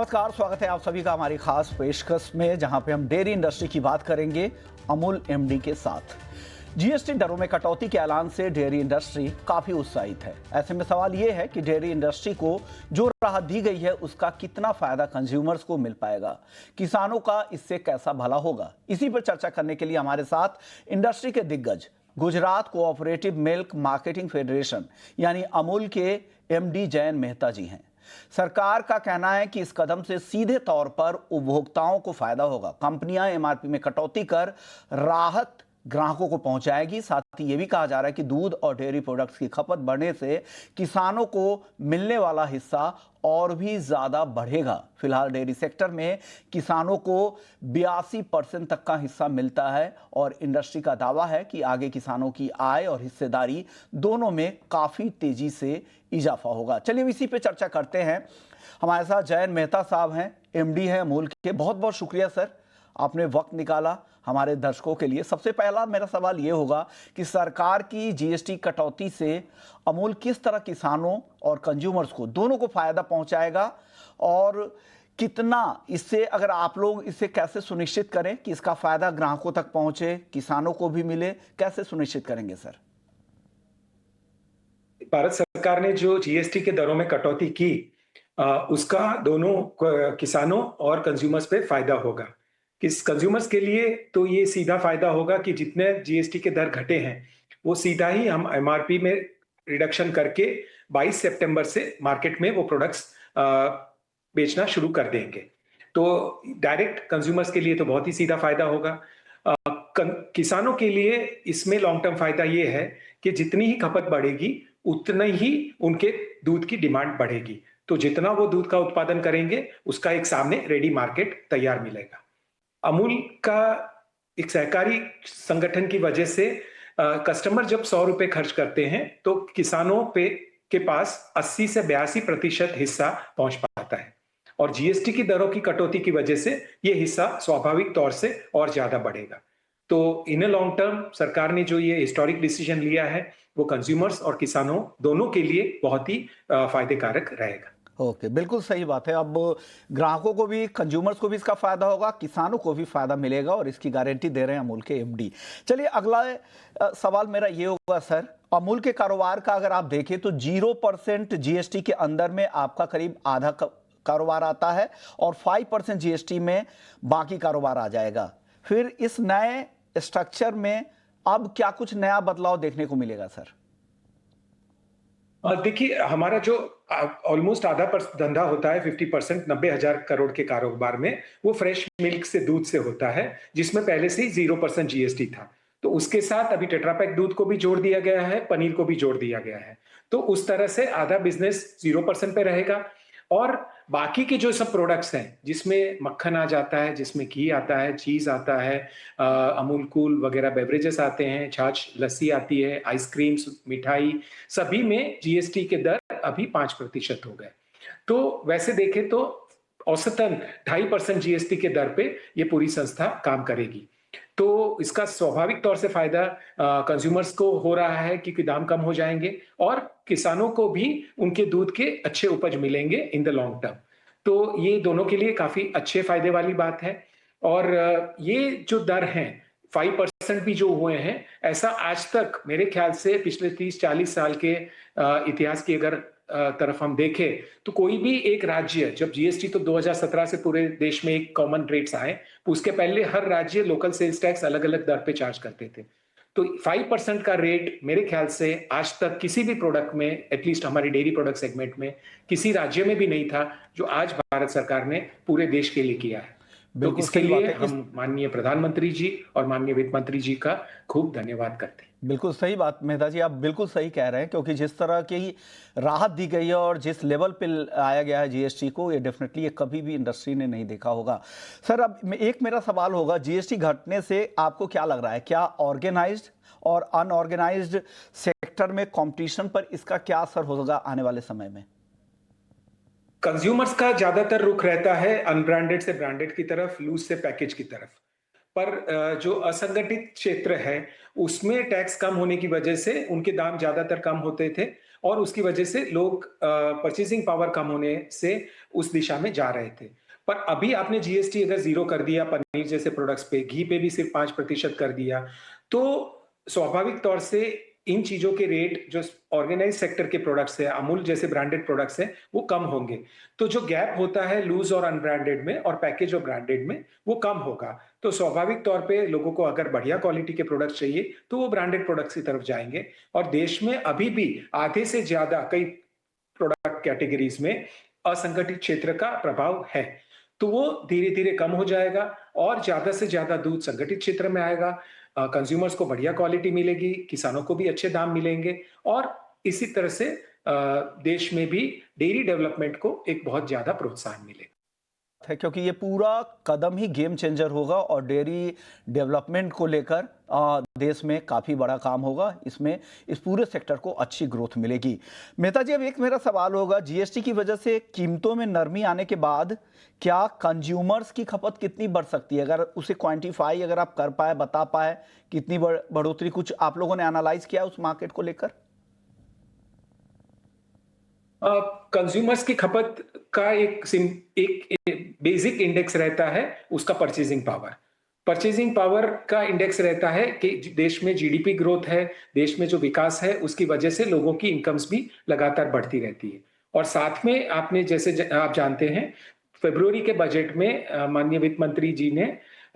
नमस्कार, स्वागत है आप सभी का हमारी खास पेशकश में, जहां पे हम डेयरी इंडस्ट्री की बात करेंगे अमूल एमडी के साथ। जीएसटी दरों में कटौती के ऐलान से डेयरी इंडस्ट्री काफी उत्साहित है। ऐसे में सवाल ये है कि डेयरी इंडस्ट्री को जो राहत दी गई है उसका कितना फायदा कंज्यूमर्स को मिल पाएगा, किसानों का इससे कैसा भला होगा। इसी पर चर्चा करने के लिए हमारे साथ इंडस्ट्री के दिग्गज, Gujarat cooperative milk marketing federation यानी अमूल के एमडी जयंत मेहता जी हैं। सरकार का कहना है कि इस कदम से सीधे तौर पर उपभोक्ताओं को फायदा होगा। कंपनियां एमआरपी में कटौती कर राहत ग्राहकों को पहुंचाएगी। साथ ही यह भी कहा जा रहा है कि दूध और डेयरी प्रोडक्ट्स की खपत बढ़ने से किसानों को मिलने वाला हिस्सा और भी ज्यादा बढ़ेगा। फिलहाल डेयरी सेक्टर में किसानों को 82% तक का हिस्सा मिलता है और इंडस्ट्री का दावा है कि आगे किसानों की आय और हिस्सेदारी दोनों में काफी तेजी से इजाफा होगा। चलिए इसी पे चर्चा करते हैं। हमारे साथ जयंत मेहता साहब हैं, एमडी हैं अमूल के। बहुत बहुत शुक्रिया सर, आपने वक्त निकाला हमारे दर्शकों के लिए। सबसे पहला मेरा सवाल ये होगा कि सरकार की जीएसटी कटौती से अमूल किस तरह किसानों और कंज्यूमर्स को दोनों को फायदा पहुंचाएगा, और कितना इससे, अगर आप लोग इसे कैसे सुनिश्चित करें कि इसका फायदा ग्राहकों तक पहुंचे, किसानों को भी मिले, कैसे सुनिश्चित करेंगे सर? भारत सरकार ने जो जीएसटी के दरों में कटौती की, उसका दोनों किसानों और कंज्यूमर्स पे फायदा होगा। किस कंज्यूमर्स के लिए तो ये सीधा फायदा होगा कि जितने जीएसटी के दर घटे हैं वो सीधा ही हम एमआरपी में रिडक्शन करके 22 सितंबर से मार्केट में वो प्रोडक्ट्स बेचना शुरू कर देंगे। तो डायरेक्ट कंज्यूमर्स के लिए तो बहुत ही सीधा फायदा होगा। किसानों के लिए इसमें लॉन्ग टर्म फायदा ये है कि जितनी ही खपत बढ़ेगी उतना ही उनके दूध की डिमांड बढ़ेगी। तो जितना वो दूध का उत्पादन करेंगे उसका एक सामने रेडी मार्केट तैयार मिलेगा। अमूल का एक सहकारी संगठन की वजह से कस्टमर जब 100 रुपए खर्च करते हैं तो किसानों पे के पास 80 से 82% हिस्सा पहुंच पाता है, और जीएसटी की दरों की कटौती की वजह से ये हिस्सा स्वाभाविक तौर से और ज्यादा बढ़ेगा। तो इन ए लॉन्ग टर्म सरकार ने जो ये हिस्टोरिक डिसीजन लिया है वो कंज्यूमर्स और किसानों दोनों के लिए बहुत ही फायदे कारक रहेगा। ओके, बिल्कुल सही बात है। अब ग्राहकों को भी, कंज्यूमर्स को भी इसका फायदा होगा, किसानों को भी फायदा मिलेगा, और इसकी गारंटी दे रहे हैं अमूल के एमडी। चलिए अगला सवाल मेरा ये होगा सर, अमूल के कारोबार का अगर आप देखें तो 0% जीएसटी के अंदर में आपका करीब आधा कारोबार आता है और 5% जीएसटी में बाकी कारोबार आ जाएगा। फिर इस नए स्ट्रक्चर में अब क्या कुछ नया बदलाव देखने को मिलेगा सर? देखिए, हमारा जो ऑलमोस्ट आधा धंधा होता है 50%, 90,000 करोड़ के कारोबार में, वो फ्रेश मिल्क से, दूध से होता है, जिसमें पहले से ही 0% जीएसटी था। तो उसके साथ अभी टेट्रापैक दूध को भी जोड़ दिया गया है, पनीर को भी जोड़ दिया गया है। तो उस तरह से आधा बिजनेस 0% पे रहेगा, और बाकी के जो सब प्रोडक्ट्स हैं जिसमें मक्खन आ जाता है, जिसमें घी आता है, चीज आता है, अमूल कूल वगैरह बेवरेजेस आते हैं, छाछ, लस्सी आती है, आइसक्रीम्स, मिठाई, सभी में जीएसटी के दर अभी 5% हो गए। तो वैसे देखें तो औसतन 2.5% जीएसटी के दर पे ये पूरी संस्था काम करेगी। तो इसका स्वाभाविक तौर से फायदा कंज्यूमर्स को हो रहा है क्योंकि दाम कम हो जाएंगे, और किसानों को भी उनके दूध के अच्छे उपज मिलेंगे इन द लॉन्ग टर्म। तो ये दोनों के लिए काफी अच्छे फायदे वाली बात है। और ये जो दर हैं 5% भी जो हुए हैं, ऐसा आज तक मेरे ख्याल से पिछले 30-40 साल के इतिहास की अगर तरफ हम देखें तो कोई भी एक राज्य, जब जीएसटी तो 2017 से पूरे देश में एक कॉमन रेट्स आए, उसके पहले हर राज्य लोकल सेल्स टैक्स अलग अलग दर पे चार्ज करते थे। तो 5% का रेट मेरे ख्याल से आज तक किसी भी प्रोडक्ट में, एटलीस्ट हमारे डेयरी प्रोडक्ट सेगमेंट में, किसी राज्य में भी नहीं था, जो आज भारत सरकार ने पूरे देश के लिए किया है। तो इसके लिए हम माननीय प्रधानमंत्री जी और माननीय वित्त मंत्री जी का खूब धन्यवाद करते हैं। बिल्कुल सही बात मेहता जी, आप बिल्कुल सही कह रहे हैं, क्योंकि जिस तरह की राहत दी गई है और जिस लेवल पे आया गया है जीएसटी को, ये डेफिनेटली ये कभी भी इंडस्ट्री ने नहीं देखा होगा। सर अब एक मेरा सवाल होगा, जीएसटी घटने से आपको क्या लग रहा है, क्या ऑर्गेनाइज्ड और अनऑर्गेनाइज्ड सेक्टर में कंपटीशन पर इसका क्या असर होगा आने वाले समय में? कंज्यूमर्स का ज्यादातर रुख रहता है अनब्रांडेड से ब्रांडेड की तरफ, लूज से पैकेज की तरफ। पर जो असंगठित क्षेत्र है उसमें टैक्स कम होने की वजह से उनके दाम ज्यादातर कम होते थे, और उसकी वजह से लोग परचेजिंग पावर कम होने से उस दिशा में जा रहे थे। पर अभी आपने जीएसटी अगर ज़ीरो कर दिया पनीर जैसे प्रोडक्ट्स पे, घी पे भी सिर्फ 5% कर दिया, तो स्वाभाविक तौर से इन चीज़ों के रेट जो ऑर्गेनाइज़ सेक्टर के प्रोडक्ट्स हैं, अमूल जैसे ब्रांडेड प्रोडक्ट्स हैं, वो कम होंगे। तो जो गैप होता है लूज़ और अनब्रांडेड में और पैकेज और ब्रांडेड में, वो कम होगा। तो स्वाभाविक तौर पे लोगों को अगर बढ़िया क्वालिटी के प्रोडक्ट्स चाहिए, तो वो ब्रांडेड प्रोडक्ट्स की तरफ जाएँगे और देश में अभी भी आधे से ज़्यादा कई प्रोडक्ट कैटेगरीज में असंगठित क्षेत्र का प्रभाव है। तो वो धीरे-धीरे कम हो जाएगा और ज़्यादा से ज़्यादा दूध संगठित क्षेत्र में आएगा। कंज्यूमर्स को बढ़िया क्वालिटी मिलेगी, किसानों को भी अच्छे दाम मिलेंगे और इसी तरह से देश में भी डेयरी डेवलपमेंट को एक बहुत ज़्यादा प्रोत्साहन मिलेगा। है क्योंकि ये पूरा कदम ही गेम चेंजर होगा और डेयरी डेवलपमेंट को लेकर देश में काफ़ी बड़ा काम होगा। इसमें इस पूरे सेक्टर को अच्छी ग्रोथ मिलेगी। मेहता जी, अब एक मेरा सवाल होगा, जीएसटी की वजह से कीमतों में नरमी आने के बाद क्या कंज्यूमर्स की खपत कितनी बढ़ सकती है? अगर उसे क्वांटिफाई अगर आप कर पाए, बता पाए कितनी बढ़ोतरी, कुछ आप लोगों ने एनालाइज किया उस मार्केट को लेकर? कंज्यूमर्स की खपत का एक बेसिक इंडेक्स रहता है उसका परचेजिंग पावर। परचेजिंग पावर का इंडेक्स रहता है कि देश में जीडीपी ग्रोथ है, देश में जो विकास है उसकी वजह से लोगों की इनकम्स भी लगातार बढ़ती रहती है। और साथ में आपने आप जानते हैं फरवरी के बजट में माननीय वित्त मंत्री जी ने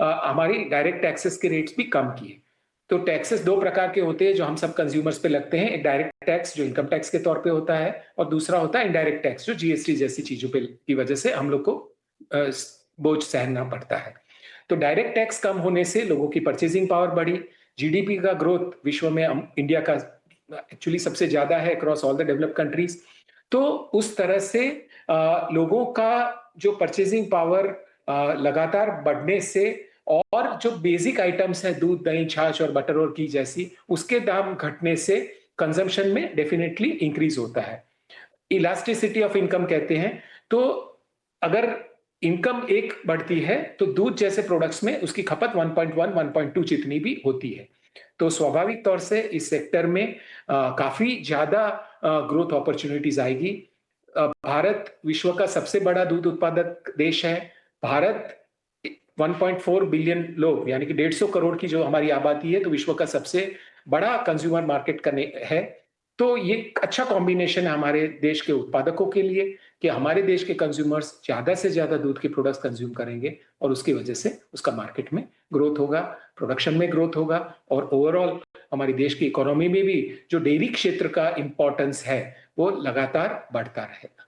हमारी डायरेक्ट टैक्सेस के रेट्स भी कम किए। तो टैक्सेस दो प्रकार के होते हैं जो हम सब कंज्यूमर्स पे लगते हैं। एक डायरेक्ट टैक्स जो इनकम टैक्स के तौर पे होता है और दूसरा होता है इनडायरेक्ट टैक्स जो जीएसटी जैसी चीजों पे की वजह से हम लोग को बोझ सहना पड़ता है। तो डायरेक्ट टैक्स कम होने से लोगों की परचेजिंग पावर बढ़ी, जीडीपी का ग्रोथ विश्व में इंडिया का एक्चुअली सबसे ज्यादा है across all the developed countries. तो उस तरह से लोगों का जो परचेजिंग पावर लगातार बढ़ने से और जो बेसिक आइटम्स हैं दूध, दही, छाछ और बटर और घी जैसी, उसके दाम घटने से कंजम्पशन में डेफिनेटली इंक्रीज होता है। इलास्टिसिटी ऑफ इनकम कहते हैं। तो अगर इनकम एक बढ़ती है तो दूध जैसे प्रोडक्ट्स में उसकी खपत 1.1 1.2 जितनी भी होती है। तो स्वाभाविक तौर से इस सेक्टर में काफी ज्यादा ग्रोथ अपॉर्चुनिटीज आएगी। भारत विश्व का सबसे बड़ा दूध उत्पादक देश है। भारत 1.4 बिलियन लोग यानी कि 150 करोड़ की जो हमारी आबादी है, तो विश्व का सबसे बड़ा कंज्यूमर मार्केट करने है। तो ये अच्छा कॉम्बिनेशन है हमारे देश के उत्पादकों के लिए कि हमारे देश के कंज्यूमर्स ज्यादा से ज्यादा दूध के प्रोडक्ट्स कंज्यूम करेंगे और उसकी वजह से उसका मार्केट में ग्रोथ होगा, प्रोडक्शन में ग्रोथ होगा और ओवरऑल हमारे देश की इकोनॉमी में भी जो डेयरी क्षेत्र का इंपॉर्टेंस है वो लगातार बढ़ता रहेगा।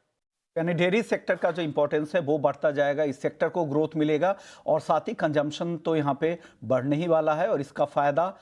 यानी डेयरी सेक्टर का जो इंपॉर्टेंस है वो बढ़ता जाएगा, इस सेक्टर को ग्रोथ मिलेगा और साथ ही कंजम्पशन तो यहाँ पे बढ़ने ही वाला है और इसका फायदा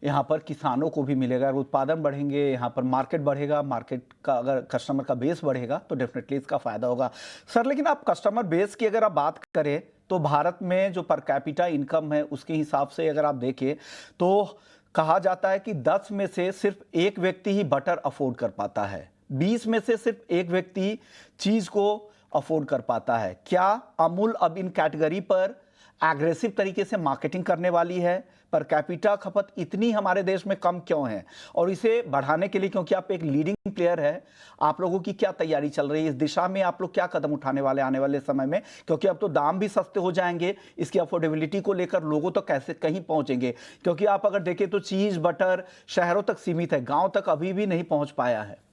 यहाँ पर किसानों को भी मिलेगा। अगर उत्पादन बढ़ेंगे, यहाँ पर मार्केट बढ़ेगा, मार्केट का अगर कस्टमर का बेस बढ़ेगा तो डेफिनेटली इसका फायदा होगा। सर, लेकिन आप कस्टमर बेस की अगर आप बात करें तो भारत में जो पर कैपिटा इनकम है उसके हिसाब से अगर आप देखें तो कहा जाता है कि 10 में से सिर्फ एक व्यक्ति ही बटर अफोर्ड कर पाता है, 20 में से सिर्फ एक व्यक्ति चीज को अफोर्ड कर पाता है। क्या अमूल अब इन कैटेगरी पर एग्रेसिव तरीके से मार्केटिंग करने वाली है? पर कैपिटा खपत इतनी हमारे देश में कम क्यों है और इसे बढ़ाने के लिए, क्योंकि आप एक लीडिंग प्लेयर है, आप लोगों की क्या तैयारी चल रही है इस दिशा में? आप लोग क्या कदम उठाने वाले आने वाले समय में, क्योंकि अब तो दाम भी सस्ते हो जाएंगे, इसकी अफोर्डेबिलिटी को लेकर लोगों तो कैसे कहीं पहुंचेंगे? क्योंकि आप अगर देखें तो चीज बटर शहरों तक सीमित है, गांव तक अभी भी नहीं पहुंच पाया है।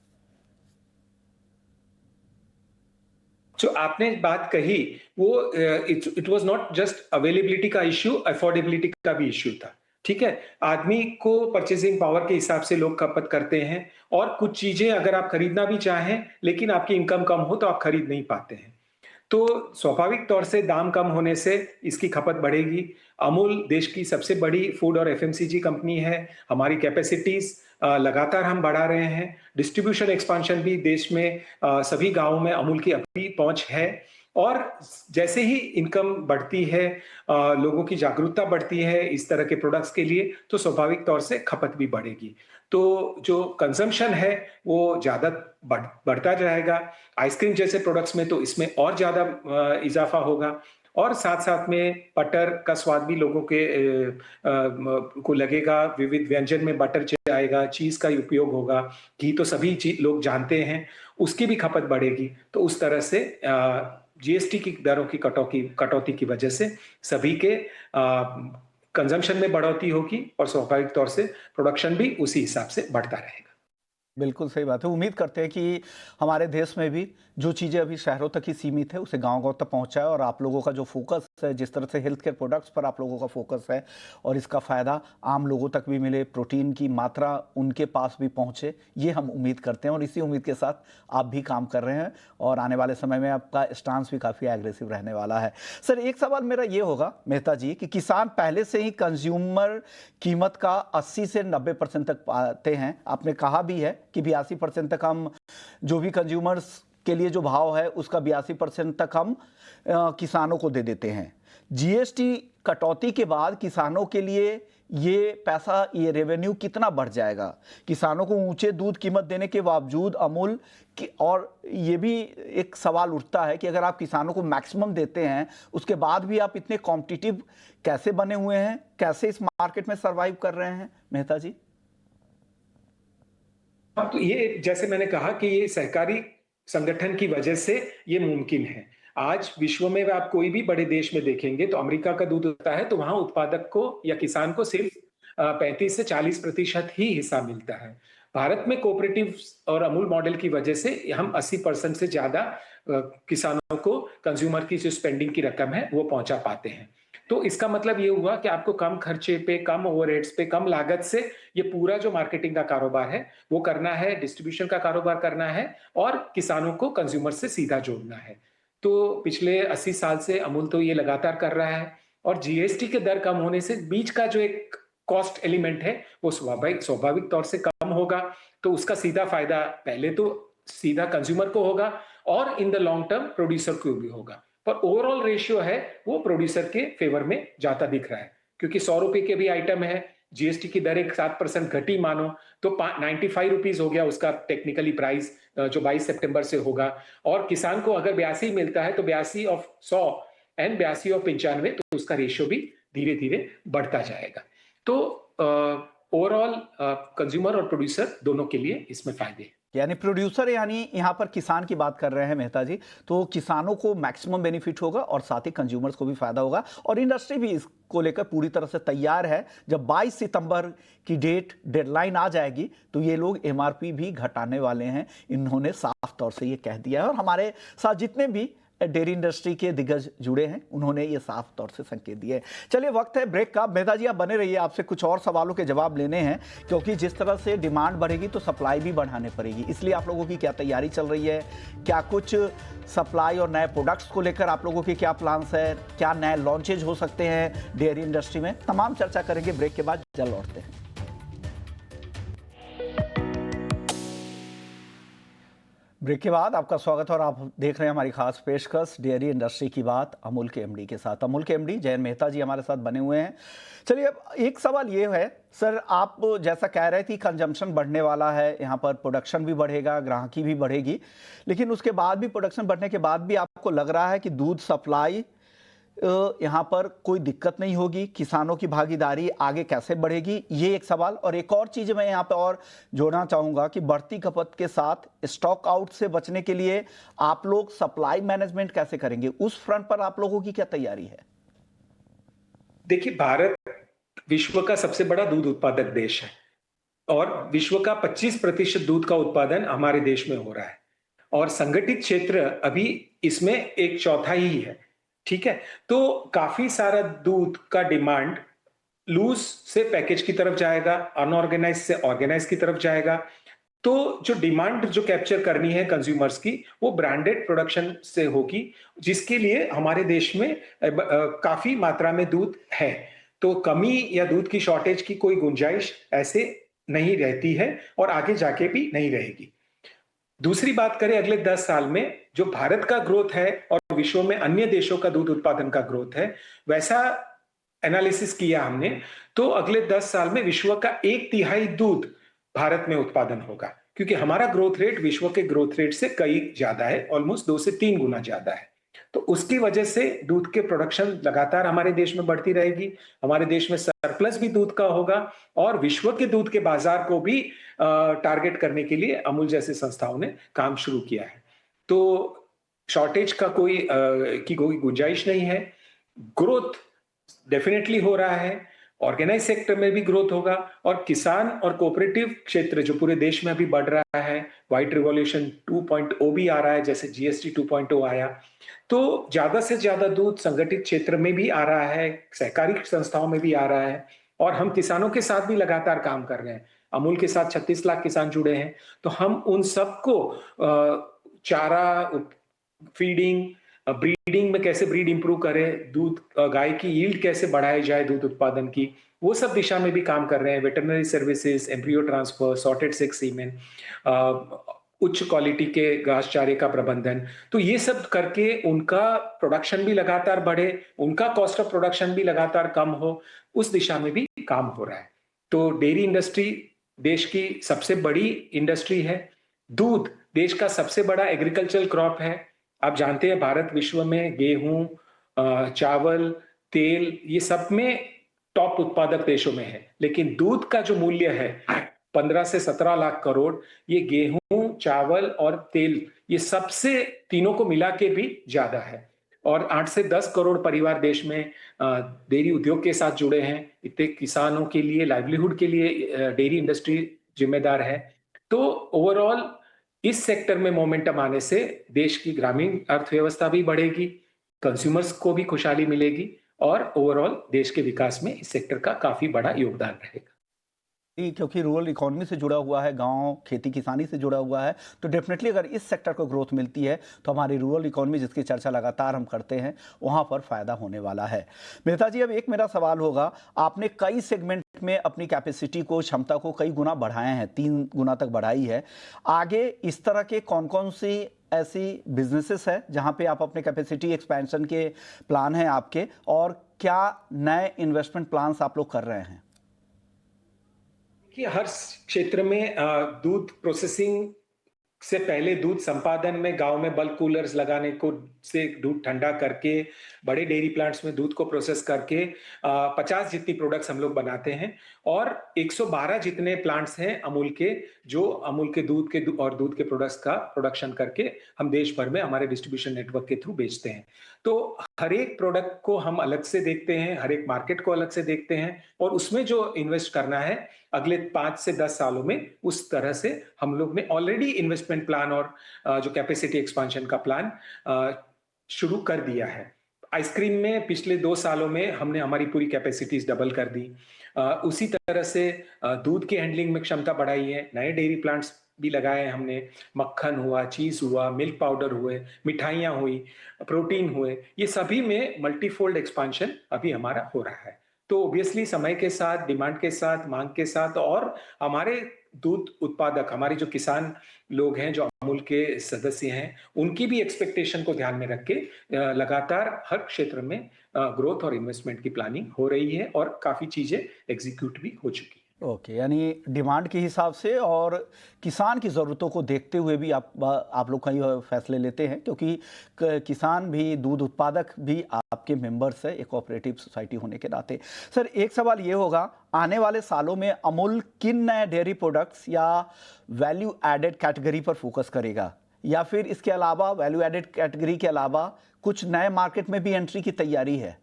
जो आपने बात कही वो it was not just availability का इश्यू, अफोर्डेबिलिटी का भी इश्यू था। ठीक है, आदमी को परचेजिंग पावर के हिसाब से लोग खपत करते हैं और कुछ चीजें अगर आप खरीदना भी चाहें लेकिन आपकी इनकम कम हो तो आप खरीद नहीं पाते हैं। तो स्वाभाविक तौर से दाम कम होने से इसकी खपत बढ़ेगी। अमूल देश की सबसे बड़ी फूड और एफएमसीजी कंपनी है। हमारी कैपेसिटीज लगातार हम बढ़ा रहे हैं। डिस्ट्रीब्यूशन एक्सपांशन भी देश में सभी गांवों में अमूल की अभी पहुंच है और जैसे ही इनकम बढ़ती है, लोगों की जागरूकता बढ़ती है इस तरह के प्रोडक्ट्स के लिए, तो स्वाभाविक तौर से खपत भी बढ़ेगी। तो जो कंजम्पशन है वो ज्यादा बढ़ता जाएगा। आइसक्रीम जैसे प्रोडक्ट्स में तो इसमें और ज्यादा इजाफा होगा और साथ साथ में बटर का स्वाद भी लोगों के को लगेगा। विविध व्यंजन में बटर जाएगा, चीज का उपयोग होगा, घी तो सभी लोग जानते हैं, उसकी भी खपत बढ़ेगी। तो उस तरह से जीएसटी की दरों की कटौती की वजह से सभी के कंजम्पशन में बढ़ोतरी होगी और स्वाभाविक तौर से प्रोडक्शन भी उसी हिसाब से बढ़ता रहेगा। बिल्कुल सही बात है। उम्मीद करते हैं कि हमारे देश में भी जो चीज़ें अभी शहरों तक ही सीमित है उसे गांव-गांव तक पहुंचाए और आप लोगों का जो फोकस है, जिस तरह से हेल्थ केयर प्रोडक्ट्स पर आप लोगों का फोकस है और इसका फ़ायदा आम लोगों तक भी मिले, प्रोटीन की मात्रा उनके पास भी पहुंचे, ये हम उम्मीद करते हैं और इसी उम्मीद के साथ आप भी काम कर रहे हैं और आने वाले समय में आपका स्टांस भी काफ़ी एग्रेसिव रहने वाला है। सर, एक सवाल मेरा ये होगा मेहता जी कि किसान पहले से ही कंज्यूमर कीमत का 80 से 90% तक पाते हैं। आपने कहा भी है कि 82% तक हम जो भी कंज्यूमर्स के लिए जो भाव है उसका 82% तक हम किसानों को दे देते हैं। जीएसटी कटौती के बाद किसानों के लिए ये पैसा, ये रेवेन्यू कितना बढ़ जाएगा? किसानों को ऊंचे दूध कीमत देने के बावजूद अमूल की, और ये भी एक सवाल उठता है कि अगर आप किसानों को मैक्सिमम देते हैं उसके बाद भी आप इतने कॉम्पिटिटिव कैसे बने हुए हैं, कैसे इस मार्केट में सर्वाइव कर रहे हैं मेहता जी? हाँ, तो ये जैसे मैंने कहा कि ये सहकारी संगठन की वजह से ये मुमकिन है। आज विश्व में आप कोई भी बड़े देश में देखेंगे तो अमेरिका का दूध होता है तो वहां उत्पादक को या किसान को सिर्फ 35 से 40% ही हिस्सा मिलता है। भारत में कोऑपरेटिव और अमूल मॉडल की वजह से हम 80% से ज्यादा किसानों को कंज्यूमर की जो स्पेंडिंग की रकम है वो पहुंचा पाते हैं। तो इसका मतलब ये हुआ कि आपको कम खर्चे पे, कम ओवरहेड्स पे, कम लागत से ये पूरा जो मार्केटिंग का कारोबार है वो करना है, डिस्ट्रीब्यूशन का कारोबार करना है और किसानों को कंज्यूमर से सीधा जोड़ना है। तो पिछले 80 साल से अमूल तो ये लगातार कर रहा है और जीएसटी के दर कम होने से बीच का जो एक कॉस्ट एलिमेंट है वो स्वाभाविक तौर से कम होगा। तो उसका सीधा फायदा पहले तो सीधा कंज्यूमर को होगा और in the long term producer को भी होगा। पर ओवरऑल रेशियो है वो प्रोड्यूसर के फेवर में जाता दिख रहा है, क्योंकि 100 रुपए के भी आइटम है, जीएसटी की दर एक 7% घटी मानो तो 95 रुपीज हो गया उसका टेक्निकली प्राइस जो 22 सितंबर से होगा। और किसान को अगर 82 मिलता है तो 82 ऑफ 100 एंड 82 ऑफ 95, तो उसका रेशियो भी धीरे धीरे बढ़ता जाएगा। तो ओवरऑल कंज्यूमर और प्रोड्यूसर दोनों के लिए इसमें फायदे हैं। यानी प्रोड्यूसर, यानी यहाँ पर किसान की बात कर रहे हैं मेहता जी, तो किसानों को मैक्सिमम बेनिफिट होगा और साथ ही कंज्यूमर्स को भी फायदा होगा और इंडस्ट्री भी इसको लेकर पूरी तरह से तैयार है। जब 22 सितंबर की डेडलाइन आ जाएगी तो ये लोग एमआरपी भी घटाने वाले हैं, इन्होंने साफ तौर से ये कह दिया है और हमारे साथ जितने भी डेयरी इंडस्ट्री के दिग्गज जुड़े हैं उन्होंने ये साफ तौर से संकेत दिए। चलिए, वक्त है ब्रेक का। मेहता जी, आप बने रहिए, आपसे कुछ और सवालों के जवाब लेने हैं, क्योंकि जिस तरह से डिमांड बढ़ेगी तो सप्लाई भी बढ़ाने पड़ेगी। इसलिए आप लोगों की क्या तैयारी चल रही है, क्या कुछ सप्लाई और नए प्रोडक्ट्स को लेकर आप लोगों के क्या प्लान्स है, क्या नए लॉन्चेज हो सकते हैं डेयरी इंडस्ट्री में, तमाम चर्चा करेंगे ब्रेक के बाद। जल्द लौटते हैं। ब्रेक के बाद आपका स्वागत और आप देख रहे हैं हमारी खास पेशकश डेयरी इंडस्ट्री की बात अमूल के एमडी के साथ। अमूल के एमडी जयंत मेहता जी हमारे साथ बने हुए हैं। चलिए, अब एक सवाल ये है सर, आप जैसा कह रहे थे कंजम्पशन बढ़ने वाला है, यहाँ पर प्रोडक्शन भी बढ़ेगा, ग्राहकी भी बढ़ेगी, लेकिन उसके बाद भी, प्रोडक्शन बढ़ने के बाद भी आपको लग रहा है कि दूध सप्लाई यहाँ पर कोई दिक्कत नहीं होगी, किसानों की भागीदारी आगे कैसे बढ़ेगी, ये एक सवाल। और एक और चीज़ मैं यहाँ पे और जोड़ना चाहूँगा कि बढ़ती खपत के साथ स्टॉक आउट से बचने के लिए आप लोग सप्लाई मैनेजमेंट कैसे करेंगे, उस फ्रंट पर आप लोगों की क्या तैयारी है? देखिए, भारत विश्व का सबसे बड़ा दूध उत्पादक देश है और विश्व का 25% दूध का उत्पादन हमारे देश में हो रहा है और संगठित क्षेत्र अभी इसमें एक चौथा ही है। ठीक है, तो काफी सारा दूध का डिमांड लूज से पैकेज की तरफ जाएगा, अनऑर्गेनाइज से ऑर्गेनाइज की तरफ जाएगा। तो जो डिमांड जो कैप्चर करनी है कंज्यूमर्स की, वो ब्रांडेड प्रोडक्शन से होगी, जिसके लिए हमारे देश में काफी मात्रा में दूध है। तो कमी या दूध की शॉर्टेज की कोई गुंजाइश ऐसे नहीं रहती है और आगे जाके भी नहीं रहेगी। दूसरी बात करें अगले 10 साल में, जो भारत का ग्रोथ है और विश्व में अन्य देशों का दूध उत्पादन का ग्रोथ है, वैसा एनालिसिस किया हमने, तो अगले 10 साल में विश्व का 1/3 दूध भारत में उत्पादन होगा, क्योंकि हमारा ग्रोथ रेट विश्व के ग्रोथ रेट से कई ज्यादा है, ऑलमोस्ट 2 से 3 गुना ज्यादा है। तो उसकी वजह से दूध के प्रोडक्शन लगातार हमारे देश में बढ़ती रहेगी, हमारे देश में सरप्लस भी दूध का होगा और विश्व के दूध के बाजार को भी टारगेट करने के लिए अमूल जैसी संस्थाओं ने काम शुरू किया है। तो शॉर्टेज का कोई गुंजाइश नहीं है। ग्रोथ डेफिनेटली हो रहा है, ऑर्गेनाइज सेक्टर में भी ग्रोथ होगा और किसान और कोऑपरेटिव क्षेत्र जो पूरे देश में अभी बढ़ रहा है, व्हाइट रिवॉल्यूशन 2.0 भी आ रहा है, जैसे जीएसटी 2.0 आया, तो ज्यादा से ज्यादा दूध संगठित क्षेत्र में भी आ रहा है, सहकारी संस्थाओं में भी आ रहा है और हम किसानों के साथ भी लगातार काम कर रहे हैं। अमूल के साथ 36 लाख किसान जुड़े हैं, तो हम उन सबको चारा, फीडिंग, ब्रीडिंग में कैसे ब्रीड इंप्रूव करें, दूध गाय की यील्ड कैसे बढ़ाई जाए दूध उत्पादन की, वो सब दिशा में भी काम कर रहे हैं। Veterinary services, embryo transfer, sorted sex semen, उच्च क्वालिटी के घास चारे का प्रबंधन, तो ये सब करके उनका प्रोडक्शन भी लगातार बढ़े, उनका कॉस्ट ऑफ प्रोडक्शन भी लगातार कम हो, उस दिशा में भी काम हो रहा है। तो डेयरी इंडस्ट्री देश की सबसे बड़ी इंडस्ट्री है। दूध देश का सबसे बड़ा एग्रीकल्चरल क्रॉप है। आप जानते हैं भारत विश्व में गेहूं, चावल, तेल, ये सब में टॉप उत्पादक देशों में है, लेकिन दूध का जो मूल्य है 15 से 17 लाख करोड़, ये गेहूं, चावल और तेल, ये सबसे तीनों को मिला के भी ज्यादा है। और 8 से 10 करोड़ परिवार देश में डेयरी उद्योग के साथ जुड़े हैं। इतने किसानों के लिए, लाइवलीहुड के लिए डेयरी इंडस्ट्री जिम्मेदार है। तो ओवरऑल इस सेक्टर में मोमेंटम आने से देश की ग्रामीण अर्थव्यवस्था भी बढ़ेगी, कंज्यूमर्स को भी खुशहाली मिलेगी और ओवरऑल देश के विकास में इस सेक्टर का काफी बड़ा योगदान रहेगा। जी, क्योंकि रूरल इकोनॉमी से जुड़ा हुआ है, गांव खेती किसानी से जुड़ा हुआ है, तो डेफिनेटली अगर इस सेक्टर को ग्रोथ मिलती है तो हमारी रूरल इकोनॉमी जिसकी चर्चा लगातार हम करते हैं वहां पर फ़ायदा होने वाला है। मेहता जी, अब एक मेरा सवाल होगा, आपने कई सेगमेंट में अपनी कैपेसिटी को, क्षमता को कई गुना बढ़ाए हैं, 3 गुना तक बढ़ाई है। आगे इस तरह के कौन कौन सी ऐसी बिजनेसेस है जहां पे आप अपने कैपेसिटी एक्सपेंशन के प्लान हैं आपके, और क्या नए इन्वेस्टमेंट प्लान्स आप लोग कर रहे हैं? कि हर क्षेत्र में दूध प्रोसेसिंग से पहले दूध संपादन में गांव में बल्क कूलर्स लगाने को से दूध ठंडा करके बड़े डेयरी प्लांट्स में दूध को प्रोसेस करके 50 जितनी प्रोडक्ट्स हम लोग बनाते हैं और 112 जितने प्लांट्स हैं अमूल के, जो अमूल के दूध और दूध के प्रोडक्ट्स का प्रोडक्शन करके हम देश भर में हमारे डिस्ट्रीब्यूशन नेटवर्क के थ्रू बेचते हैं। तो हर एक प्रोडक्ट को हम अलग से देखते हैं, हर एक मार्केट को अलग से देखते हैं और उसमें जो इन्वेस्ट करना है अगले 5 से 10 सालों में, उस तरह से हम लोग ने ऑलरेडी इन्वेस्टमेंट प्लान और जो कैपेसिटी एक्सपांशन का प्लान शुरू कर दिया है। आइसक्रीम में पिछले 2 सालों में हमने हमारी पूरी कैपेसिटीज डबल कर दी। उसी तरह से दूध के हैंडलिंग में क्षमता बढ़ाई है, नए डेयरी प्लांट्स भी लगाए हैं हमने, मक्खन हुआ, चीज हुआ, मिल्क पाउडर हुए, मिठाइयाँ हुई, प्रोटीन हुए, ये सभी में मल्टीफोल्ड एक्सपांशन अभी हमारा हो रहा है। तो ऑब्वियसली समय के साथ, डिमांड के साथ, मांग के साथ और हमारे दूध उत्पादक, हमारे जो किसान लोग हैं, जो अमूल के सदस्य हैं, उनकी भी एक्सपेक्टेशन को ध्यान में रख के लगातार हर क्षेत्र में ग्रोथ और इन्वेस्टमेंट की प्लानिंग हो रही है और काफी चीजें एग्जीक्यूट भी हो चुकी है। ओके, यानी डिमांड के हिसाब से और किसान की ज़रूरतों को देखते हुए भी आप लोग कई फैसले लेते हैं, क्योंकि किसान भी, दूध उत्पादक भी आपके मेंबर्स है एक कोऑपरेटिव सोसाइटी होने के नाते। सर, एक सवाल ये होगा, आने वाले सालों में अमूल किन नए डेयरी प्रोडक्ट्स या वैल्यू एडेड कैटेगरी पर फोकस करेगा, या फिर इसके अलावा वैल्यू एडेड कैटेगरी के अलावा कुछ नए मार्केट में भी एंट्री की तैयारी है?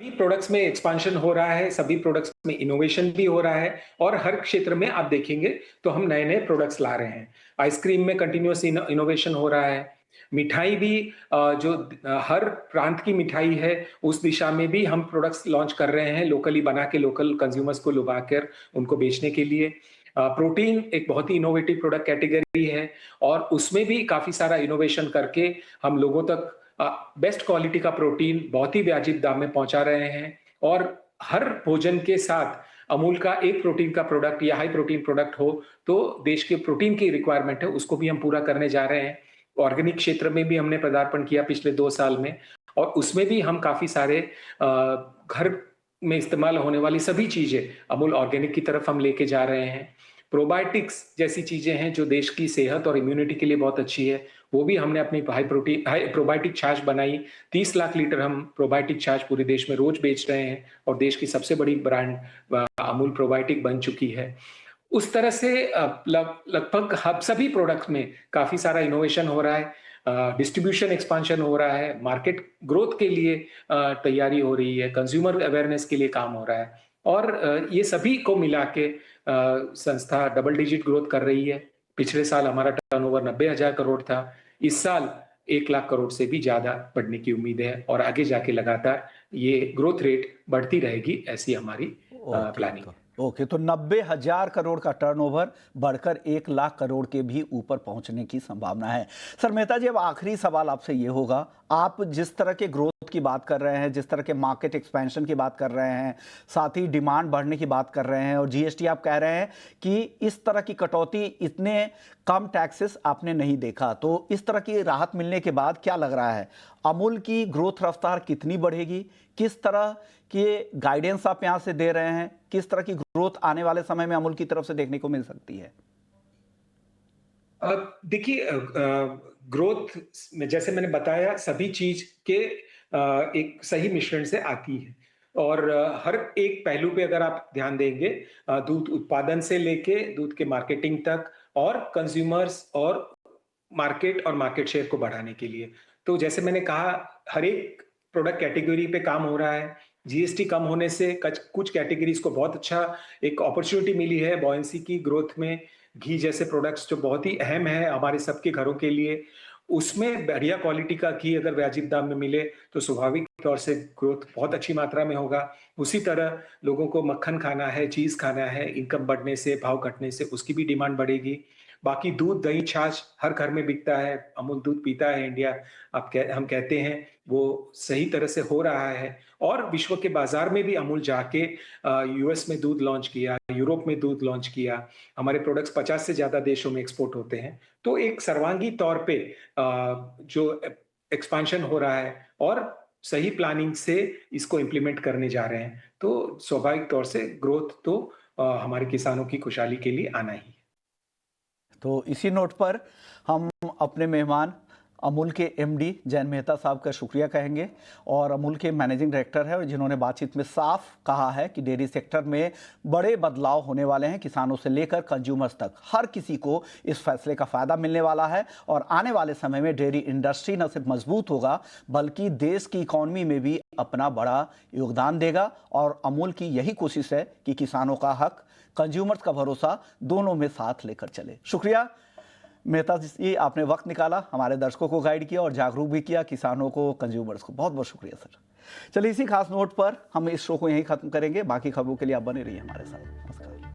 सभी प्रोडक्ट्स में एक्सपांशन हो रहा है, सभी प्रोडक्ट्स में इनोवेशन भी हो रहा है और हर क्षेत्र में आप देखेंगे तो हम नए नए प्रोडक्ट्स ला रहे हैं। आइसक्रीम में कंटिन्यूअस इनोवेशन हो रहा है, मिठाई भी जो हर प्रांत की मिठाई है उस दिशा में भी हम प्रोडक्ट्स लॉन्च कर रहे हैं, लोकली बना के लोकल कंज्यूमर्स को लुभा कर उनको बेचने के लिए। प्रोटीन एक बहुत ही इनोवेटिव प्रोडक्ट कैटेगरी है और उसमें भी काफी सारा इनोवेशन करके हम लोगों तक बेस्ट क्वालिटी का प्रोटीन बहुत ही वाजिब दाम में पहुंचा रहे हैं और हर भोजन के साथ अमूल का एक प्रोटीन का प्रोडक्ट या हाई प्रोटीन प्रोडक्ट हो तो देश के प्रोटीन की रिक्वायरमेंट है, उसको भी हम पूरा करने जा रहे हैं। ऑर्गेनिक क्षेत्र में भी हमने पदार्पण किया पिछले 2 साल में और उसमें भी हम काफी सारे घर में इस्तेमाल होने वाली सभी चीजें अमूल ऑर्गेनिक की तरफ हम लेके जा रहे हैं। प्रोबायोटिक्स जैसी चीजें हैं जो देश की सेहत और इम्यूनिटी के लिए बहुत अच्छी है, वो भी हमने अपनी हाई प्रोबायोटिक छाछ बनाई। 30 लाख लीटर हम प्रोबायोटिक छाछ पूरे देश में रोज बेच रहे हैं और देश की सबसे बड़ी ब्रांड अमूल प्रोबायोटिक बन चुकी है। उस तरह से लगभग हम सभी प्रोडक्ट्स में काफी सारा इनोवेशन हो रहा है, डिस्ट्रीब्यूशन एक्सपांशन हो रहा है, मार्केट ग्रोथ के लिए तैयारी हो रही है, कंज्यूमर अवेयरनेस के लिए काम हो रहा है और ये सभी को मिला के संस्था डबल डिजिट ग्रोथ कर रही है। पिछले साल हमारा टर्नओवर 90,000 करोड़ था। इस साल 1 लाख करोड़ से भी ज्यादा बढ़ने की उम्मीद है और आगे जाके लगातार ये ग्रोथ रेट बढ़ती रहेगी, ऐसी हमारी प्लानिंग है। ओके, तो 90,000 करोड़ का टर्नओवर बढ़कर 1 लाख करोड़ के भी ऊपर पहुंचने की संभावना है। सर मेहता जी, अब आखिरी सवाल आपसे ये होगा, आप जिस तरह के ग्रोथ की बात कर रहे हैं, जिस तरह के मार्केट एक्सपेंशन की बात कर रहे हैं, साथ ही डिमांड बढ़ने की बात कर रहे हैं और जीएसटी आप कह रहे हैं कि इस तरह की कटौती, इतने कम टैक्सेस आपने नहीं देखा, तो इस तरह की राहत मिलने के बाद क्या लग रहा है अमूल की ग्रोथ रफ्तार कितनी बढ़ेगी? किस तरह के गाइडेंस आप यहां से दे रहे हैं? किस तरह की ग्रोथ आने वाले समय में अमूल की तरफ से देखने को मिल सकती है? देखिए, ग्रोथ में जैसे मैंने बताया सभी चीज के एक सही मिश्रण से आती है और हर एक पहलू पे अगर आप ध्यान देंगे, दूध उत्पादन से लेके दूध के मार्केटिंग तक और कंज्यूमर्स और मार्केट शेयर को बढ़ाने के लिए, तो जैसे मैंने कहा हर एक प्रोडक्ट कैटेगरी पे काम हो रहा है। जीएसटी कम होने से कुछ कैटेगरीज को बहुत अच्छा एक अपॉर्चुनिटी मिली है बॉयंसी की ग्रोथ में। घी जैसे प्रोडक्ट्स जो बहुत ही अहम है हमारे सबके घरों के लिए, उसमें बढ़िया क्वालिटी का घी अगर वाजिब दाम में मिले तो स्वाभाविक तौर से ग्रोथ बहुत अच्छी मात्रा में होगा। उसी तरह लोगों को मक्खन खाना है, चीज खाना है, इनकम बढ़ने से, भाव घटने से उसकी भी डिमांड बढ़ेगी। बाकी दूध, दही, छाछ हर घर में बिकता है, अमूल दूध पीता है इंडिया, हम कहते हैं वो सही तरह से हो रहा है और विश्व के बाजार में भी अमूल जाके यूएस में दूध लॉन्च किया, यूरोप में दूध लॉन्च किया। हमारे प्रोडक्ट्स 50 से ज्यादा देशों में एक्सपोर्ट होते हैं। तो एक सर्वांगी तौर पे जो एक्सपांशन हो रहा है और सही प्लानिंग से इसको इम्प्लीमेंट करने जा रहे हैं, तो स्वाभाविक तौर से ग्रोथ तो हमारे किसानों की खुशहाली के लिए आना ही है। तो इसी नोट पर हम अपने मेहमान अमूल के एमडी जयंत मेहता साहब का शुक्रिया कहेंगे और अमूल के मैनेजिंग डायरेक्टर है और जिन्होंने बातचीत में साफ कहा है कि डेयरी सेक्टर में बड़े बदलाव होने वाले हैं, किसानों से लेकर कंज्यूमर्स तक हर किसी को इस फैसले का फायदा मिलने वाला है और आने वाले समय में डेयरी इंडस्ट्री न सिर्फ मजबूत होगा बल्कि देश की इकॉनमी में भी अपना बड़ा योगदान देगा और अमूल की यही कोशिश है कि किसानों का हक, कंज्यूमर्स का भरोसा दोनों में साथ लेकर चले। शुक्रिया मेहता जी, आपने वक्त निकाला, हमारे दर्शकों को गाइड किया और जागरूक भी किया, किसानों को, कंज्यूमर्स को। बहुत बहुत शुक्रिया सर। चलिए इसी खास नोट पर हम इस शो को यहीं खत्म करेंगे। बाकी खबरों के लिए आप बने रहिए हमारे साथ। नमस्कार।